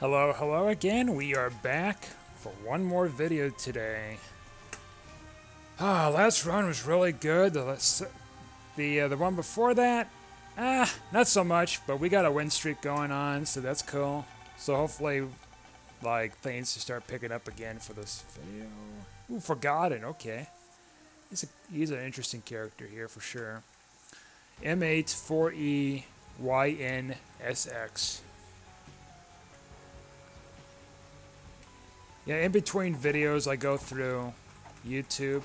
Hello again. We are back for one more video today. Last run was really good. The one before that, not so much. But we got a win streak going on, so that's cool. So hopefully, like things to start picking up again for this video. Ooh, Forgotten. Okay, he's an interesting character here for sure. M8-4EYNSX. Yeah, in between videos, I go through YouTube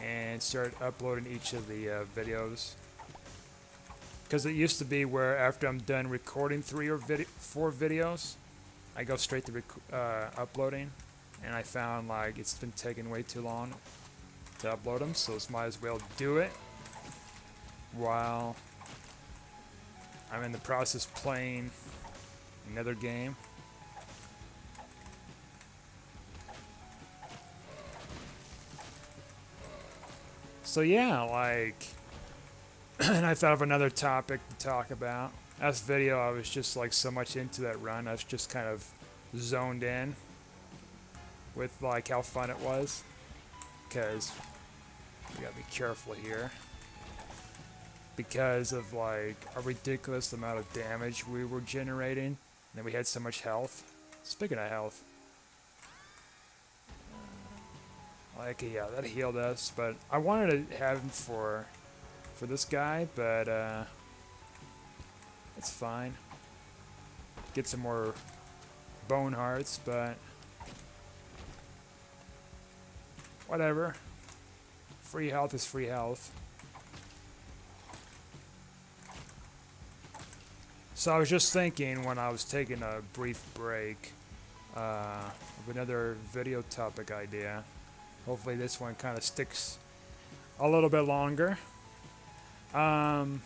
and start uploading each of the videos. Because it used to be where after I'm done recording 3 or 4 videos, I go straight to uploading. And I found like it's been taking way too long to upload them, so I might as well do it while I'm in the process playing another game. So yeah, like, and I thought of another topic to talk about. Last video, I was just like so much into that run, I was just kind of zoned in with like how fun it was. Because we gotta be careful here. Because of like a ridiculous amount of damage we were generating, and then we had so much health. Speaking of health. Like, yeah, that healed us, but I wanted to have him for this guy, but it's fine. Get some more bone hearts, but whatever. Free health is free health. So I was just thinking when I was taking a brief break of another video topic idea. Hopefully this one kind of sticks a little bit longer. Let's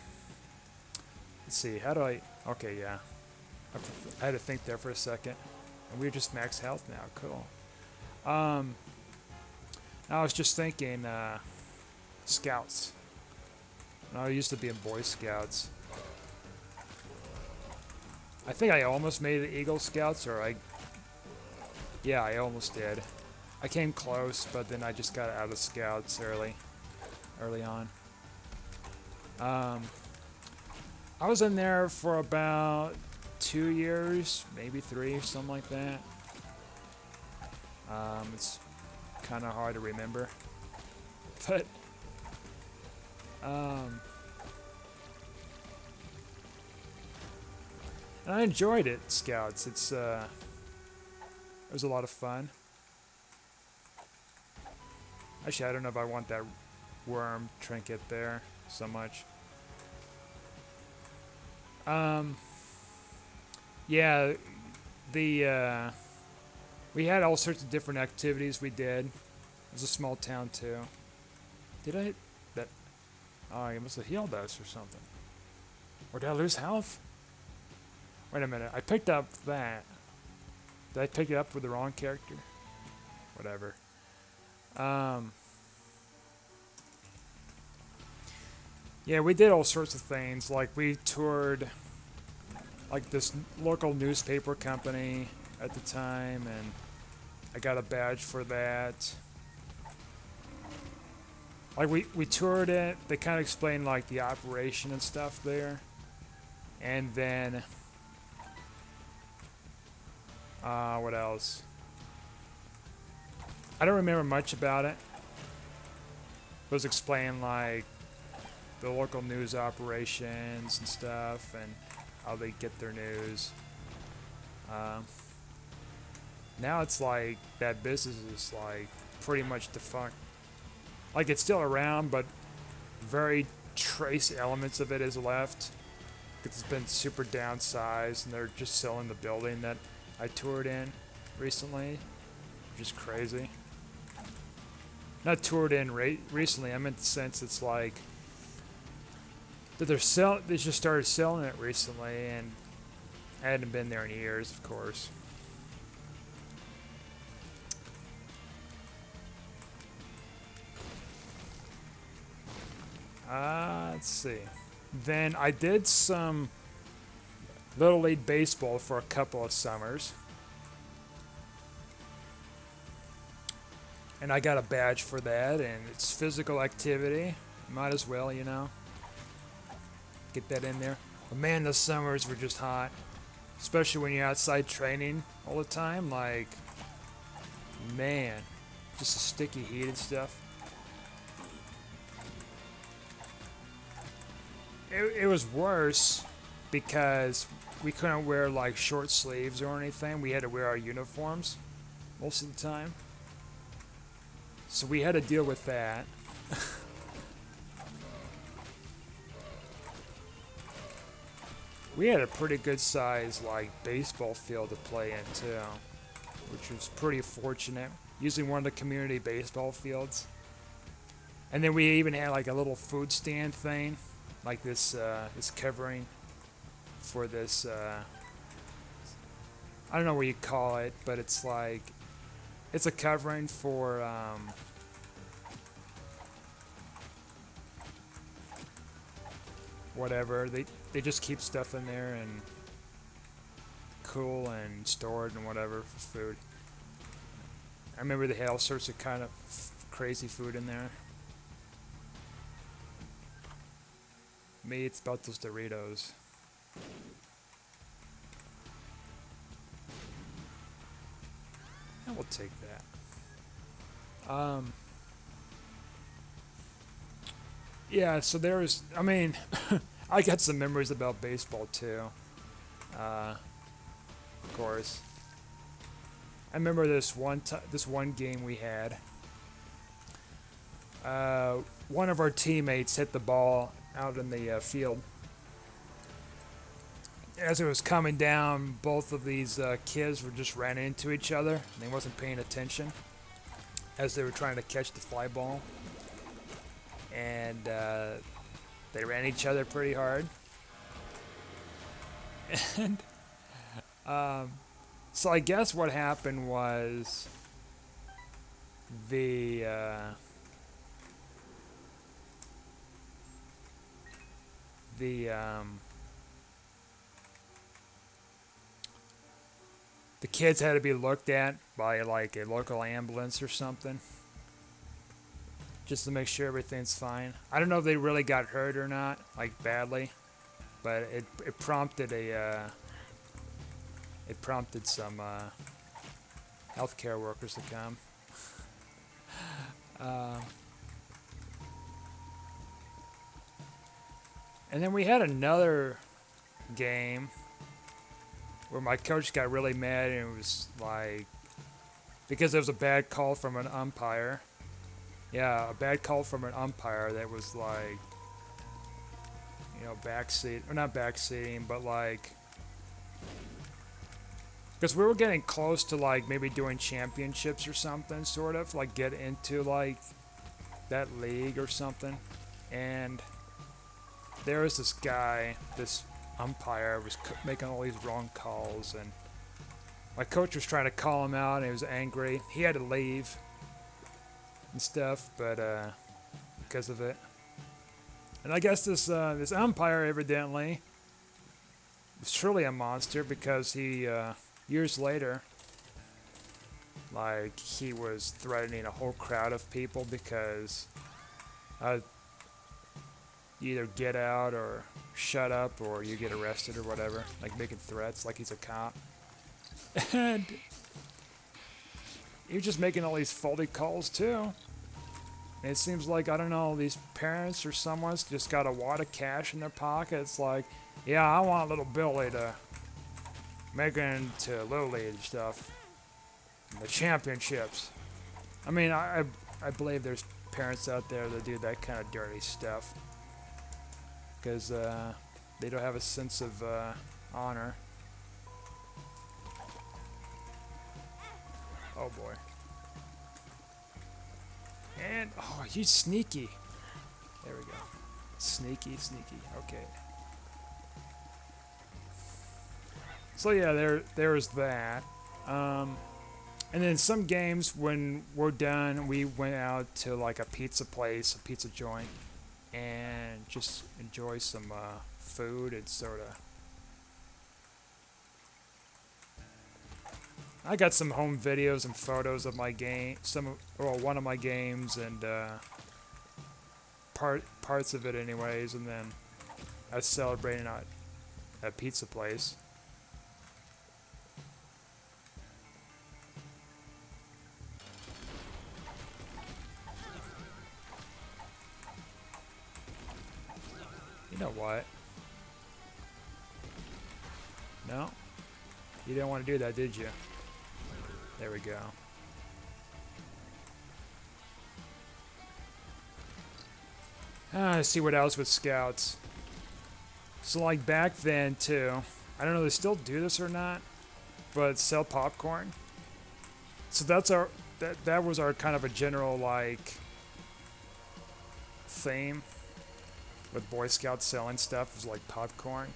see, how do I... Okay, yeah. I had to think there for a second. And we're just max health now, cool. I was just thinking, Scouts. I used to be in Boy Scouts. I think I almost made the Eagle Scouts, or yeah, I almost did. I came close, but then I just got out of Scouts early on. I was in there for about 2 years, maybe 3 or something like that. It's kind of hard to remember, but and I enjoyed it, Scouts. It was a lot of fun. Actually, I don't know if I want that worm trinket there so much. Yeah, we had all sorts of different activities we did. It was a small town too. Did I... that... Oh, he must have healed us or something. Or did I lose health? Wait a minute, I picked up that. Did I pick it up with the wrong character? Whatever. Yeah, we did all sorts of things. Like, we toured like this local newspaper company at the time, and I got a badge for that. Like, we toured it. They kind of explained like the operation and stuff there. And then what else? I don't remember much about it. It was explaining like the local news operations and stuff, and how they get their news. Now it's like that business is like pretty much defunct. Like, it's still around, but very trace elements of it is left. It's been super downsized, and they're just selling the building that I toured in recently. Just crazy. Not toured in recently. I meant the sense it's like that they just started selling it recently, and I hadn't been there in years, of course. Let's see. Then I did some Little League Baseball for a couple of summers. And I got a badge for that, and it's physical activity. Might as well, you know, get that in there. But man, the summers were just hot. Especially when you're outside training all the time. Like, man, just the sticky heat and stuff. It was worse because we couldn't wear like short sleeves or anything. We had to wear our uniforms most of the time. So we had to deal with that. We had a pretty good size like baseball field to play in too, which was pretty fortunate. Using one of the community baseball fields. And then we even had like a little food stand thing, like this this covering for this I don't know what you call it, but it's like it's a covering for whatever. They just keep stuff in there and cool and stored and whatever for food. I remember they had all sorts of kind of crazy food in there. Me, it's about those Doritos. And we'll take that. Yeah, so there's, I mean, I got some memories about baseball too. Of course. I remember this one game we had. One of our teammates hit the ball out in the field. As it was coming down, both of these kids were just ran into each other. And they wasn't paying attention as they were trying to catch the fly ball. And they ran each other pretty hard. And so I guess what happened was the kids had to be looked at by like a local ambulance or something, just to make sure everything's fine. I don't know if they really got hurt or not, like badly, but it prompted some healthcare workers to come. And then we had another game where my coach got really mad, and it was like because there was a bad call from an umpire. Yeah, a bad call from an umpire that was like, you know, backseat, or not backseating, but like, because we were getting close to like maybe doing championships or something, sort of like get into like that league or something. And there was this guy, this umpire was making all these wrong calls, and my coach was trying to call him out, and he was angry. He had to leave and stuff, but because of it. And I guess this this umpire evidently was truly a monster, because he years later, like, he was threatening a whole crowd of people because you either get out or shut up or you get arrested or whatever, like making threats like he's a cop. And he was just making all these faulty calls too. And it seems like, I don't know, these parents or someone's just got a wad of cash in their pocket. It's like, yeah, I want little Billy to make it into Little League stuff. The championships. I mean, I believe there's parents out there that do that kind of dirty stuff. Because they don't have a sense of honor. Oh boy. And, oh, he's sneaky. There we go. Sneaky, sneaky. Okay. So yeah, there's that. And then some games, when we're done, we went out to like a pizza place, a pizza joint, and just enjoy some food and sort of I got some home videos and photos of my game, one of my games, and parts of it anyways, and then I was celebrating at a pizza place. You know what? No? You didn't want to do that, did you? There we go. Let's see what else with scouts. So like back then too, I don't know if they still do this or not, but sell popcorn. So that's our that was our kind of a general like theme with Boy Scouts selling stuff, was like popcorn.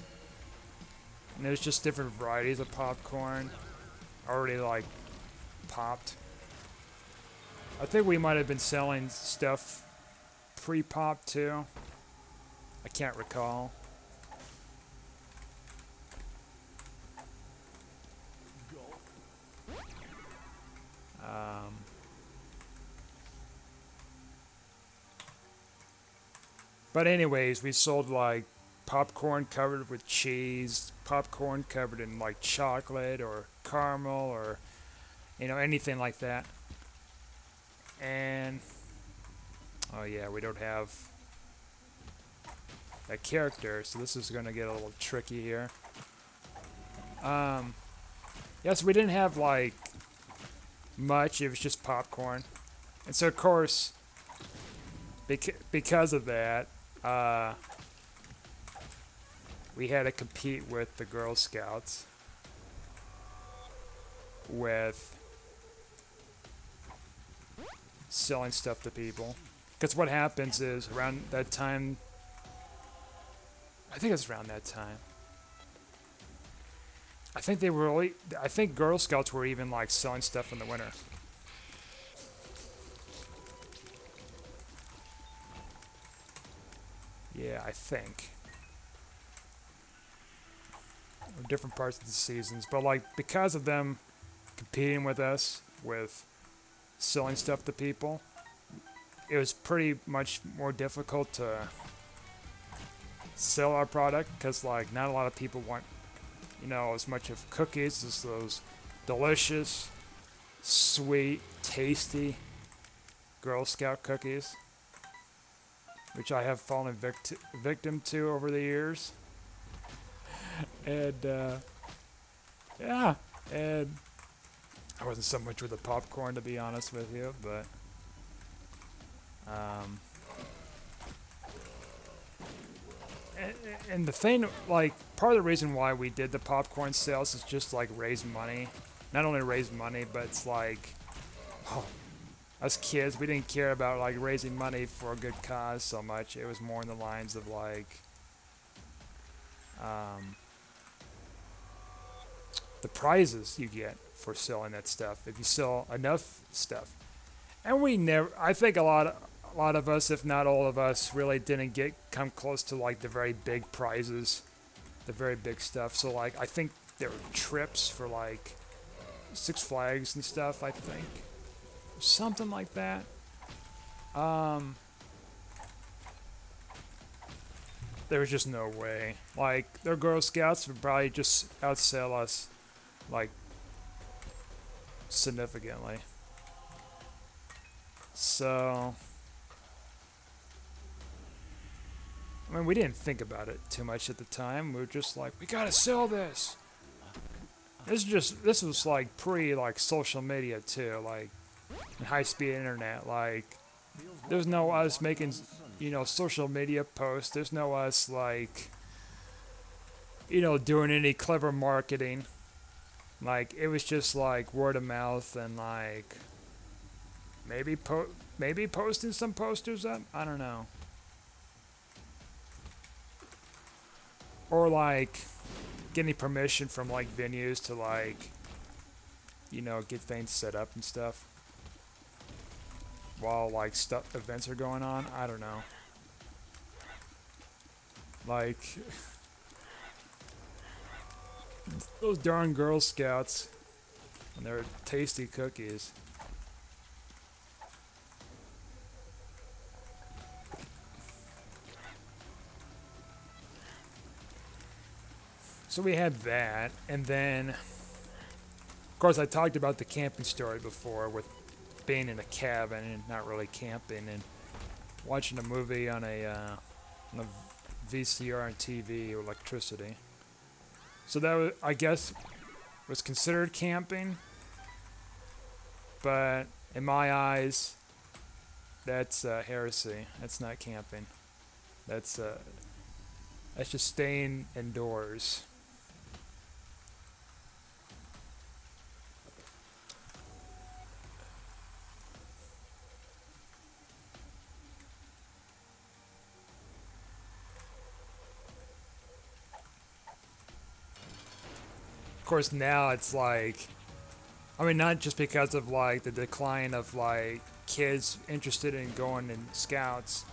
And there's just different varieties of popcorn already like popped. I think we might have been selling stuff pre-pop too. I can't recall. But anyways, we sold like popcorn covered with cheese, popcorn covered in like chocolate or caramel or, you know, anything like that. And oh yeah, we don't have a character, so this is gonna get a little tricky here. Yes, we didn't have like much, it was just popcorn. And so of course, because of that, we had to compete with the Girl Scouts with selling stuff to people. Because what happens is around that time, I think it's around that time, I think Girl Scouts were even like selling stuff in the winter. Yeah, I think. Or different parts of the seasons. But like because of them competing with us with selling stuff to people, it was pretty much more difficult to sell our product because like not a lot of people want, you know, as much of cookies as those delicious, sweet, tasty Girl Scout cookies, which I have fallen victim to over the years. And yeah, and I wasn't so much with the popcorn, to be honest with you, but and the thing, like, part of the reason why we did the popcorn sales is just like raise money. Not only raise money, but it's like, oh, us kids, we didn't care about like raising money for a good cause so much. It was more in the lines of like the prizes you get for selling that stuff if you sell enough stuff. And we never, I think a lot of us, if not all of us, really didn't come close to like the very big prizes, the very big stuff. So like I think there were trips for like Six Flags and stuff, I think. Something like that. There was just no way. Like, their Girl Scouts would probably just outsell us, like, significantly. So, I mean, we didn't think about it too much at the time. We were just like, we gotta sell this. This was like like social media too, like, and high-speed internet. Like, there's no us making, you know, social media posts. There's no us like, you know, doing any clever marketing. Like, it was just like word of mouth and like maybe posting some posters up. I don't know. Or like getting permission from like venues to like, you know, get things set up and stuff while like events are going on. I don't know. Like those darn Girl Scouts. And they're tasty cookies. So we had that, and then, of course, I talked about the camping story before with being in a cabin and not really camping and watching a movie on a VCR and TV or electricity. So that was, I guess, was considered camping, but in my eyes, that's heresy. That's not camping. That's just staying indoors. Of course, now it's like, I mean, not just because of like the decline of like kids interested in going in scouts.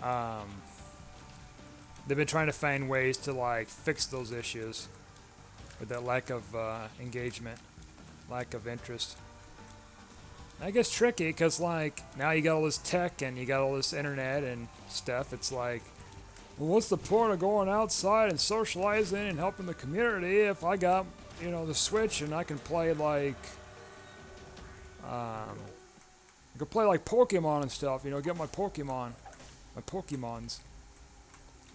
They've been trying to find ways to like fix those issues with that lack of engagement, lack of interest. I guess tricky because like now you got all this tech and you got all this internet and stuff. It's like, well, what's the point of going outside and socializing and helping the community if I got, you know, the Switch and I can play like, I can play like Pokemon and stuff, you know, get my Pokemons.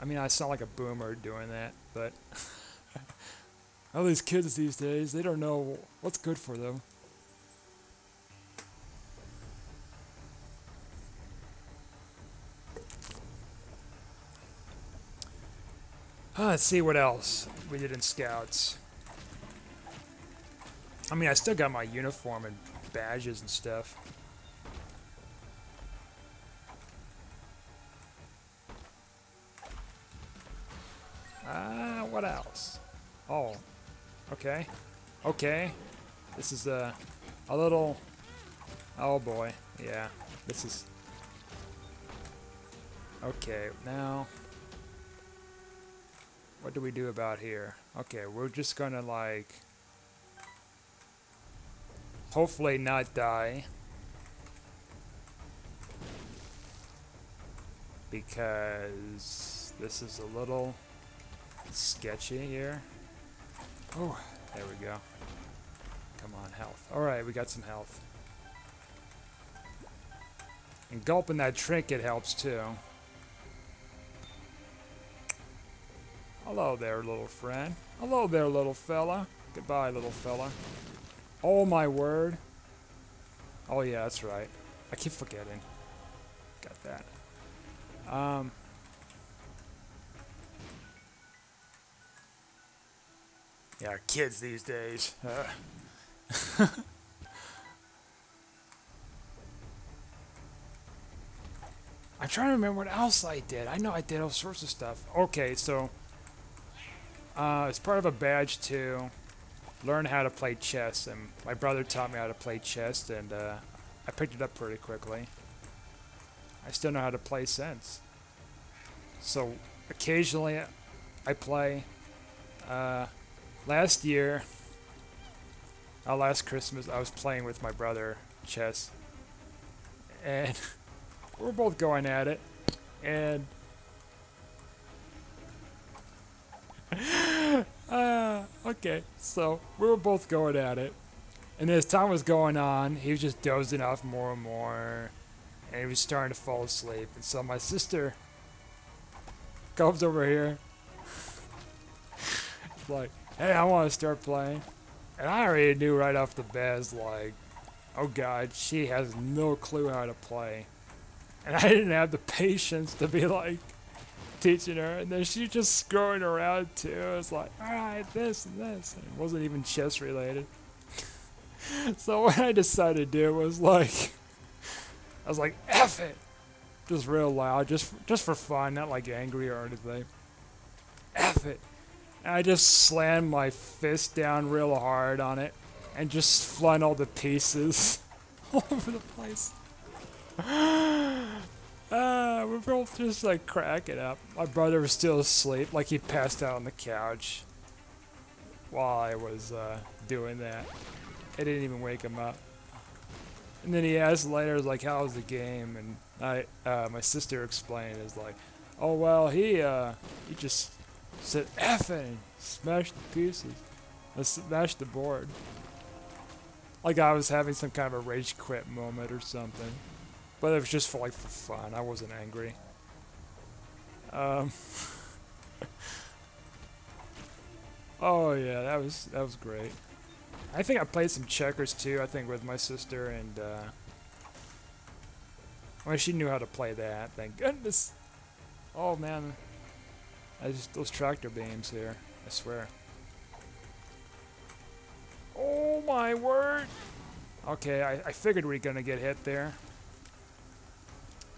I mean, I sound like a boomer doing that, but all these kids these days, they don't know what's good for them. Let's see what else we did in Scouts. I mean, I still got my uniform and badges and stuff. What else? Oh, okay. Okay. This is a little... Oh boy, yeah. This is... Okay, now... What do we do about here? Okay, we're just gonna like... hopefully not die. Because this is a little sketchy here. Oh, there we go. Come on, health. Alright, we got some health. And gulping that trinket helps too. Hello there, little friend. Hello there, little fella. Goodbye, little fella. Oh my word. Oh yeah, that's right. I keep forgetting. Got that. Yeah, kids these days. I'm trying to remember what else I did. I know I did all sorts of stuff. Okay, so as part of a badge to learn how to play chess, and my brother taught me how to play chess, and I picked it up pretty quickly. I still know how to play since. So occasionally I play. Last year, last Christmas, I was playing with my brother chess, and we were both going at it, and okay, so we were both going at it, and as time was going on, he was just dozing off more and more, and he was starting to fall asleep, and so my sister comes over here, like, hey, I want to start playing. And I already knew right off the bat, like, oh god, she has no clue how to play. And I didn't have the patience to be like, teaching her. And then she just screwing around too. It's like, alright, this and this. And it wasn't even chess related. So what I decided to do was like, I was like, F it! Just real loud, just for fun, not like angry or anything. F it! And I just slammed my fist down real hard on it and just flung all the pieces all over the place. We're both just like cracking up. My brother was still asleep, like he passed out on the couch while I was doing that. I didn't even wake him up. And then he asked later, like, how was the game? And my sister explained, is like, oh well, he just said F it and smashed the pieces. I smashed the board. Like I was having some kind of a rage quit moment or something. But it was just for fun. I wasn't angry. Oh yeah, that was great. I think I played some checkers too, I think with my sister, and well, she knew how to play that, thank goodness. Oh man, those tractor beams here, I swear. Oh my word! Okay, I figured we were gonna get hit there.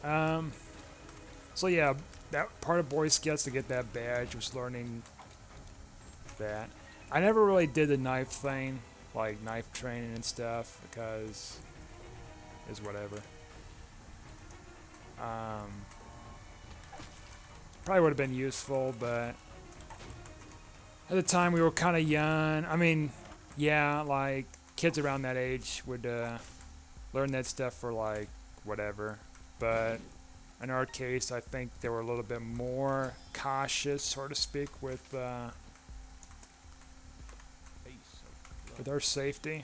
So yeah, that part of Boy Scouts to get that badge was learning that. I never really did the knife thing, like knife training and stuff, because it's whatever. Probably would have been useful, but at the time we were kind of young. I mean, yeah, like kids around that age would learn that stuff for like whatever, but in our case, I think they were a little bit more cautious, so to speak, with our safety.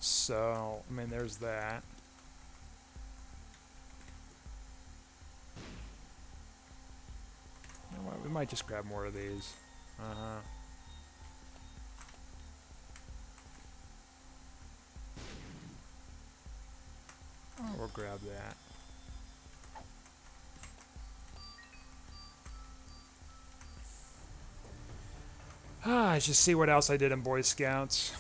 So, I mean, there's that. You know what? We might just grab more of these. Oh, we'll grab that. I should see what else I did in Boy Scouts.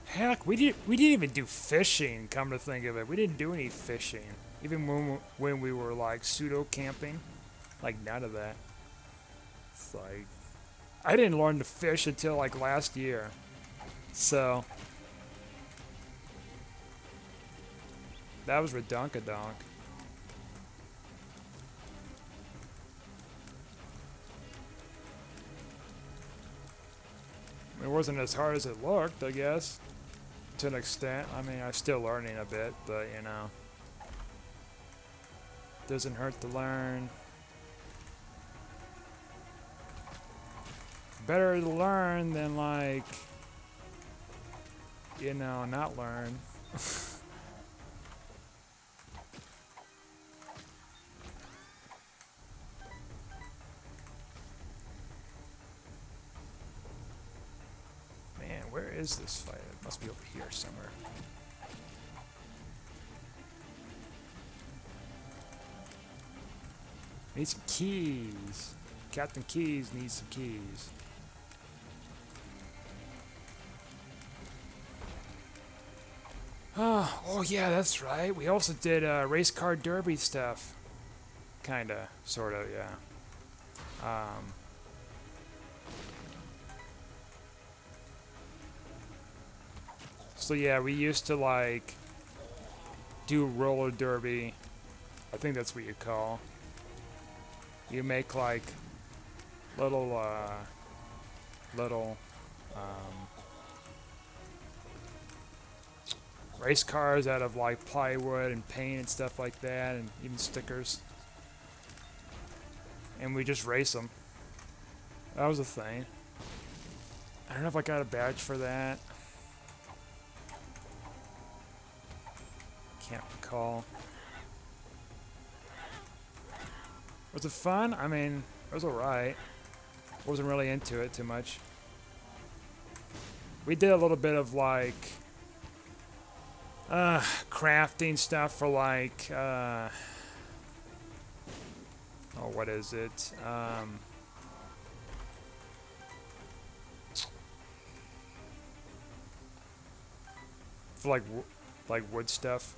Heck, we didn't even do fishing, come to think of it. We didn't do any fishing. Even when we were like pseudo camping. Like none of that. It's like I didn't learn to fish until like last year. So that was redunkadonk. It wasn't as hard as it looked, I guess, to an extent. I mean, I'm still learning a bit, but you know, doesn't hurt to learn. Better to learn than like, you know, not learn. Where is this fight? It must be over here somewhere. Need some keys. Captain Keys needs some keys. Oh yeah, that's right. We also did race car derby stuff. Kinda, sorta, yeah. So yeah, we used to like do roller derby. I think that's what you call. You make like little race cars out of like plywood and paint and stuff like that, and even stickers. And we just race them. That was a thing. I don't know if I got a badge for that. Can't recall. Was it fun? I mean, it was alright. Wasn't really into it too much. We did a little bit of like crafting stuff for like oh, what is it? For like wood stuff.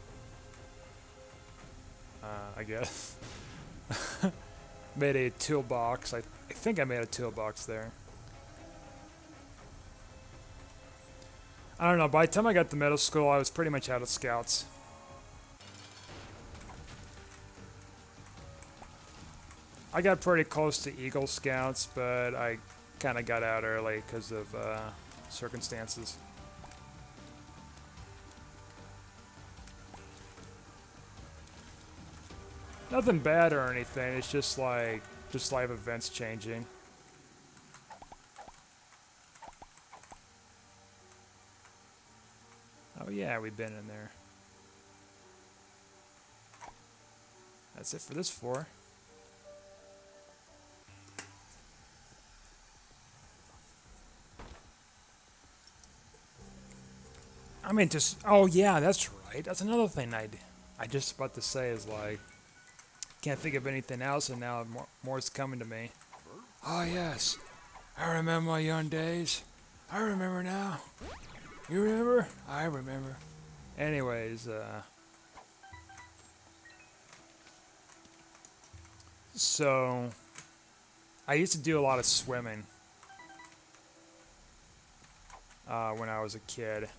I guess. Made a toolbox. I think I made a toolbox there. I don't know, by the time I got to middle school, I was pretty much out of scouts. I got pretty close to Eagle Scouts, but I kind of got out early because of circumstances. Nothing bad or anything, it's just like, life events changing. Oh yeah, we've been in there. That's it for this floor. I mean, just, oh yeah, that's right. That's another thing I just about to say is like, can't think of anything else, and now more's coming to me. Oh yes, I remember my young days. I remember now. You remember? I remember. Anyways, so I used to do a lot of swimming when I was a kid.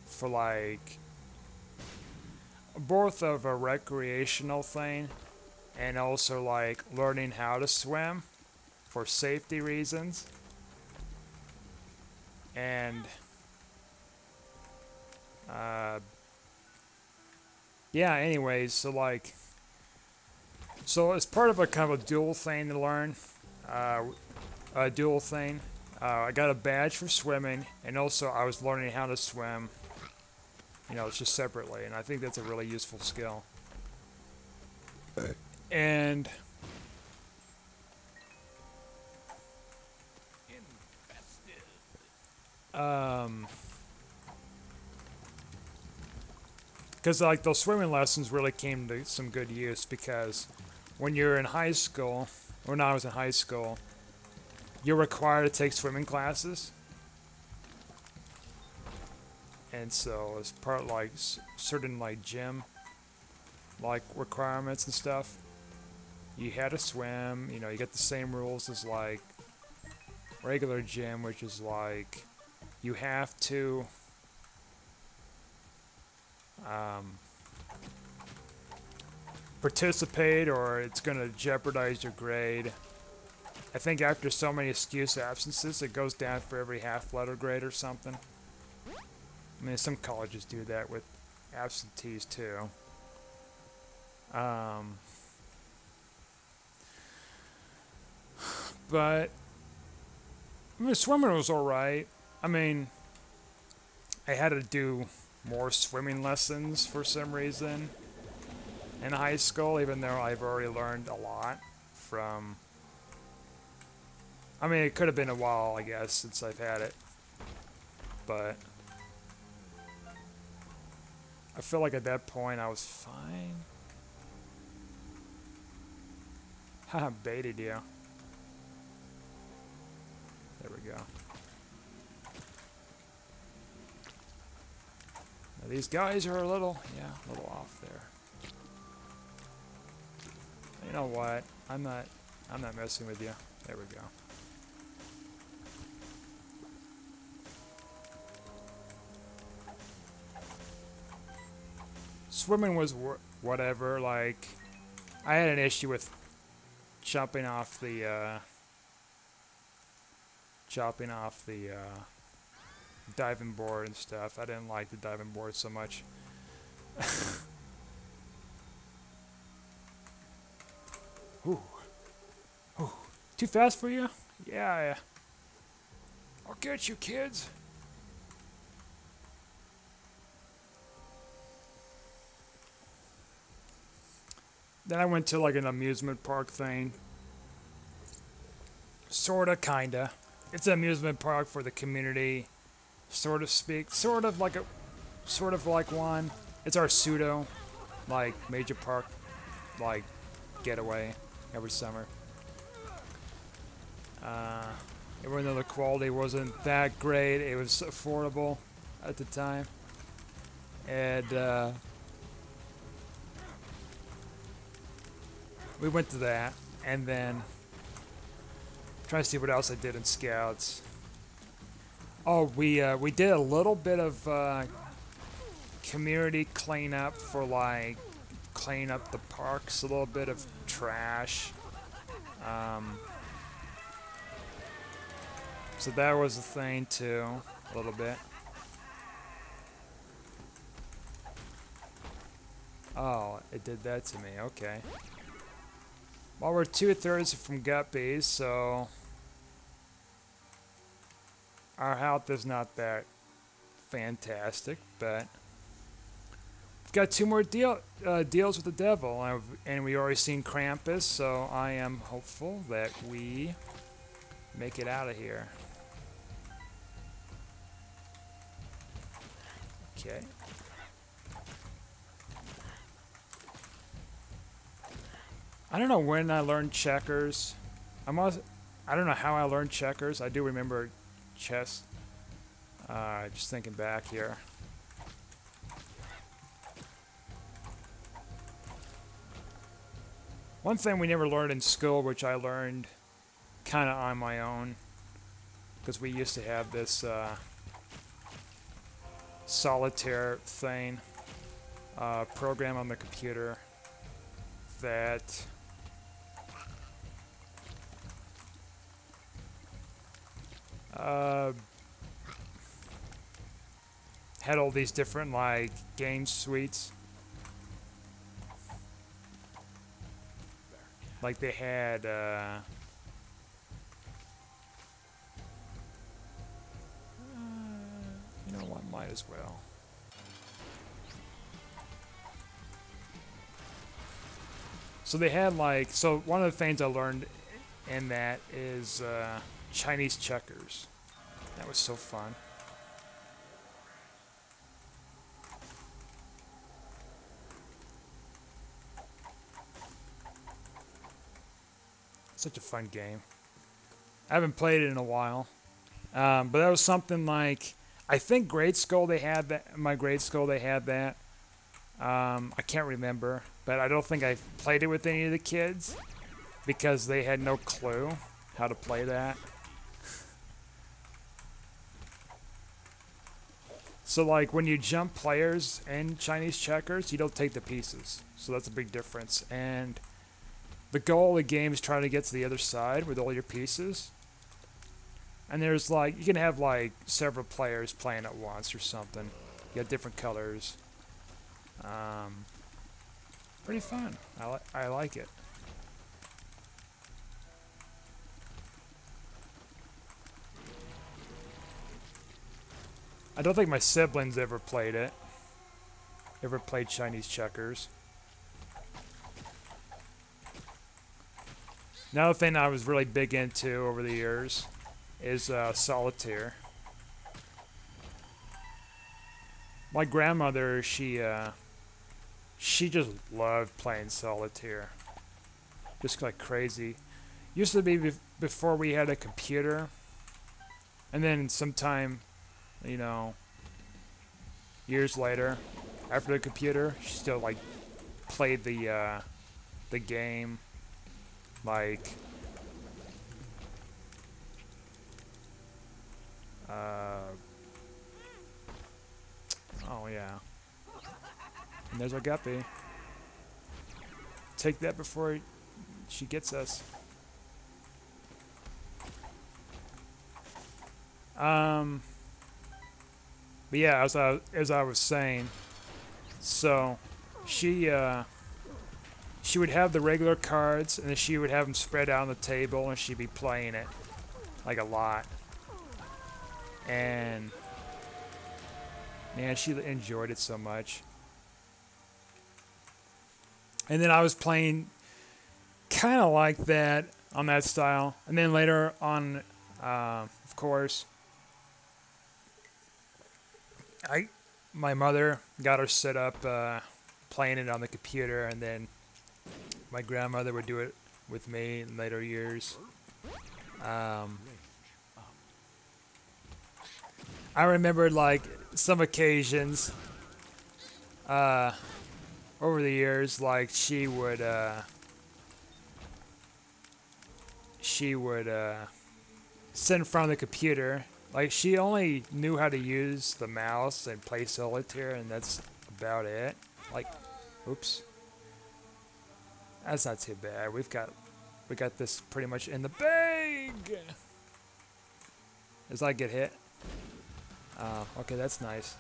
For like both of a recreational thing and also like learning how to swim for safety reasons. And yeah, anyways, so like, so as part of a kind of a dual thing to learn, a dual thing, I got a badge for swimming, and also I was learning how to swim, you know, it's just separately, and I think that's a really useful skill. And because like those swimming lessons really came to some good use, because when you're in high school, when I was in high school, you're required to take swimming classes. And so as part of like certain like gym like requirements and stuff, you had to swim, you know, you get the same rules as like regular gym, which is like you have to participate or it's going to jeopardize your grade. I think after so many excuse absences, it goes down for every half letter grade or something. I mean, some colleges do that with absentees too. But I mean, swimming was alright. I mean, I had to do more swimming lessons for some reason in high school, even though I've already learned a lot from... I mean, it could have been a while, I guess, since I've had it. But I feel like at that point I was fine. Haha, baited you. There we go. Now these guys are a little off there. You know what? I'm not messing with you. There we go. Swimming was whatever, like, I had an issue with chopping off the diving board and stuff. I didn't like the diving board so much. Ooh. Ooh. Too fast for you? Yeah. I'll get you, kids. Then I went to like an amusement park thing. Sorta, kinda. It's an amusement park for the community, sort of speak. Sort of like one. It's our pseudo, like, major park, like, getaway every summer. Even though the quality wasn't that great, it was affordable at the time. And, we went to that, and then trying to see what else I did in Scouts. Oh, we did a little bit of community cleanup for like clean up the parks a little bit of trash. So that was a thing too, a little bit. Oh, it did that to me, okay. Well, we're 2/3 from guppies, so our health is not that fantastic, but we've got 2 more deals with the devil, and we already seen Krampus, so I am hopeful that we make it out of here. Okay. I don't know when I learned checkers. I don't know how I learned checkers. I do remember chess. Just thinking back here. One thing we never learned in school, which I learned kind of on my own, because we used to have this solitaire thing, program on the computer that had all these different like game suites. Like they had you know what, might as well. So they had like, so one of the things I learned in that is Chinese checkers. That was so fun. Such a fun game. I haven't played it in a while. But that was something like, I think grade school they had that, my grade school they had that. I can't remember, but I don't think I played it with any of the kids because they had no clue how to play that. So like when you jump players in Chinese checkers, you don't take the pieces. So that's a big difference. And the goal of the game is trying to get to the other side with all your pieces. And there's like, you can have like several players playing at once or something. You have different colors. Pretty fun. I like it. I don't think my siblings ever played it. Ever played Chinese checkers. Another thing I was really big into over the years is solitaire. My grandmother, she just loved playing solitaire. Just like crazy. Used to be before we had a computer. And then sometime, you know, years later, after the computer, she still like played the game. Like, oh yeah. And there's our guppy. Take that before she gets us. But yeah, as I was saying, so she would have the regular cards, and then she would have them spread out on the table, and she'd be playing it like a lot. And man, she enjoyed it so much. And then I was playing kind of like that on that style. And then later on, of course, my mother got her set up playing it on the computer, and then my grandmother would do it with me in later years. I remember like some occasions over the years, like she would sit in front of the computer. Like she only knew how to use the mouse and play solitaire, and that's about it. Like, oops. That's not too bad. We got this pretty much in the bag. As I get hit. Okay, that's nice.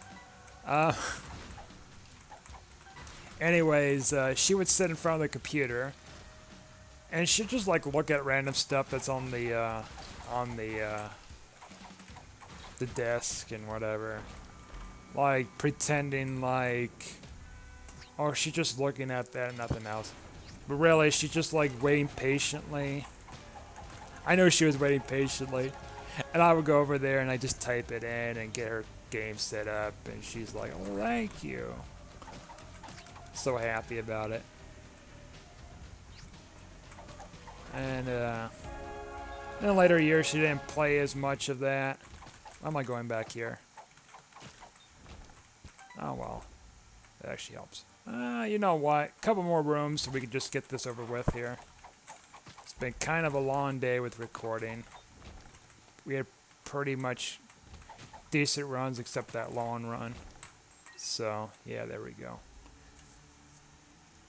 Anyways, she would sit in front of the computer, and she'd just like look at random stuff that's on the desk and whatever, like pretending like, oh, she's just looking at that and nothing else. But really, she's just like waiting patiently. I know she was waiting patiently, and I would go over there and I just type it in and get her game set up, and she's like, oh, thank you. So happy about it. And in later years, she didn't play as much of that. Why am I going back here? Oh well, that actually helps. You know what? A couple more rooms so we can just get this over with here. It's been kind of a long day with recording. We had pretty much decent runs except that long run. So, yeah, there we go.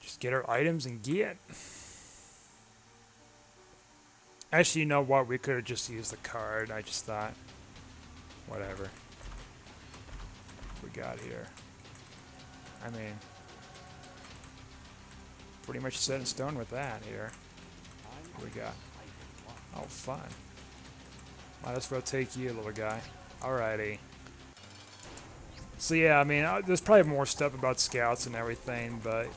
Just get our items and get. Actually, you know what? We could have just used the card. I just thought, whatever. We got here. I mean, pretty much set in stone with that here. What we got? Oh, fun. Might as well take you, little guy. Alrighty. So yeah, I mean, there's probably more stuff about scouts and everything, but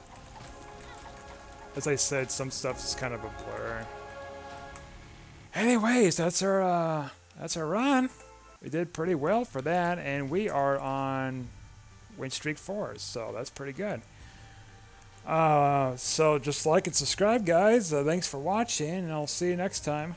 as I said, some stuff is kind of a blur. Anyways, that's our run. We did pretty well for that, and we are on win streak 4, so that's pretty good. So just like and subscribe, guys. Thanks for watching, and I'll see you next time.